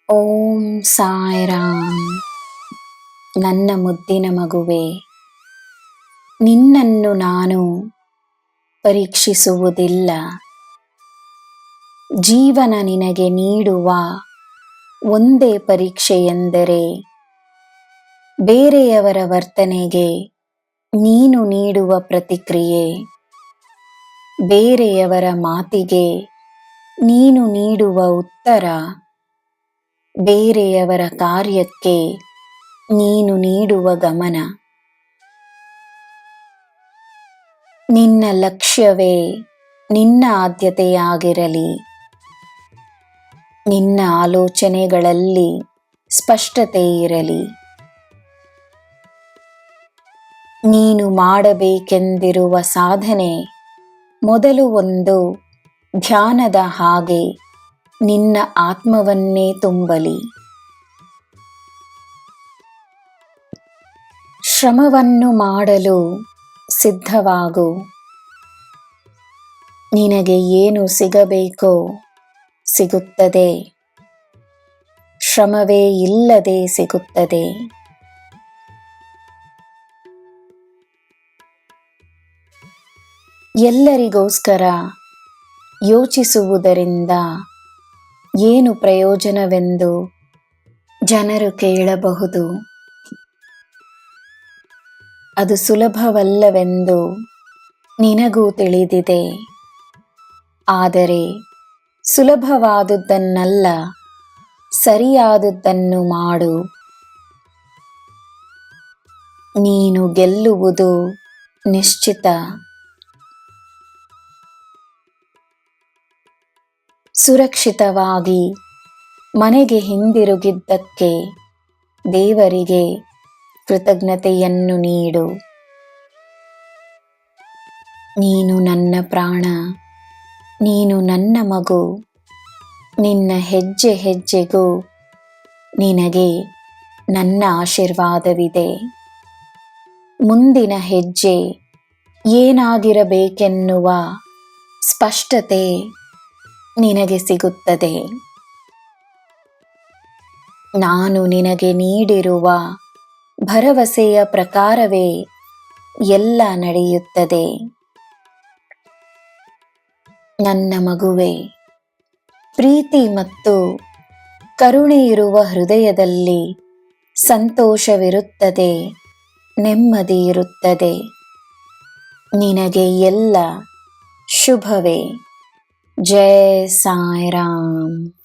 ಓಂ ಸಾಯಿರಾಮ್. ನನ್ನ ಮುದ್ದಿನ ಮಗುವೆ, ನಿನ್ನನ್ನು ನಾನು ಪರೀಕ್ಷಿಸುವುದಿಲ್ಲ. ಜೀವನ ನಿನಗೆ ನೀಡುವ ಒಂದೇ ಪರೀಕ್ಷೆಯೆಂದರೆ ಬೇರೆಯವರ ವರ್ತನೆಗೆ ನೀನು ನೀಡುವ ಪ್ರತಿಕ್ರಿಯೆ, ಬೇರೆಯವರ ಮಾತಿಗೆ ನೀನು ನೀಡುವ ಉತ್ತರ, ಬೇರೆಯವರ ಕಾರ್ಯಕ್ಕೆ ನೀನು ನೀಡುವ ಗಮನ. ನಿನ್ನ ಲಕ್ಷ್ಯವೇ ನಿನ್ನ ಆದ್ಯತೆಯಾಗಿರಲಿ. ನಿನ್ನ ಆಲೋಚನೆಗಳಲ್ಲಿ ಸ್ಪಷ್ಟತೆ ಇರಲಿ. ನೀನು ಮಾಡಬೇಕೆಂದಿರುವ ಸಾಧನೆ ಮೊದಲು ಒಂದು ಧ್ಯಾನದ ಹಾಗೆ ನಿನ್ನ ಆತ್ಮವನ್ನೇ ತುಂಬಲಿ. ಶ್ರಮವನ್ನು ಮಾಡಲು ಸಿದ್ಧವಾಗು. ನಿನಗೆ ಏನು ಸಿಗಬೇಕೋ ಸಿಗುತ್ತದೆ. ಶ್ರಮವೇ ಇಲ್ಲದೆ ಸಿಗುತ್ತದೆ. ಎಲ್ಲರಿಗೋಸ್ಕರ ಯೋಚಿಸುವುದರಿಂದ ಏನು ಪ್ರಯೋಜನವೆಂದು ಜನರು ಕೇಳಬಹುದು. ಅದು ಸುಲಭವಲ್ಲವೆಂದು ನಿನಗೂ ತಿಳಿದಿದೆ. ಆದರೆ ಸುಲಭವಾದುದನ್ನಲ್ಲ, ಸರಿಯಾದುದನ್ನು ಮಾಡು. ನೀನು ಗೆಲ್ಲುವುದು ನಿಶ್ಚಿತ. ಸುರಕ್ಷಿತವಾಗಿ ಮನೆಗೆ ಹಿಂದಿರುಗಿದ್ದಕ್ಕೆ ದೇವರಿಗೆ ಕೃತಜ್ಞತೆಯನ್ನು ನೀಡು. ನೀನು ನನ್ನ ಪ್ರಾಣ, ನೀನು ನನ್ನ ಮಗು. ನಿನ್ನ ಹೆಜ್ಜೆ ಹೆಜ್ಜೆಗೂ ನಿನಗೆ ನನ್ನ ಆಶೀರ್ವಾದವಿದೆ. ಮುಂದಿನ ಹೆಜ್ಜೆ ಏನಾಗಿರಬೇಕೆನ್ನುವ ಸ್ಪಷ್ಟತೆ ನಿನಗೆ ಸಿಗುತ್ತದೆ. ನಾನು ನಿನಗೆ ನೀಡಿರುವ ಭರವಸೆಯ ಪ್ರಕಾರವೇ ಎಲ್ಲ ನಡೆಯುತ್ತದೆ. ನನ್ನ ಮಗುವೆ, ಪ್ರೀತಿ ಮತ್ತು ಕರುಣೆ ಇರುವ ಹೃದಯದಲ್ಲಿ ಸಂತೋಷವಿರುತ್ತದೆ, ನೆಮ್ಮದಿ ಇರುತ್ತದೆ. ನಿನಗೆ ಎಲ್ಲ ಶುಭವೇ. ಜೈ ಸಾಯಿರಾಮ್.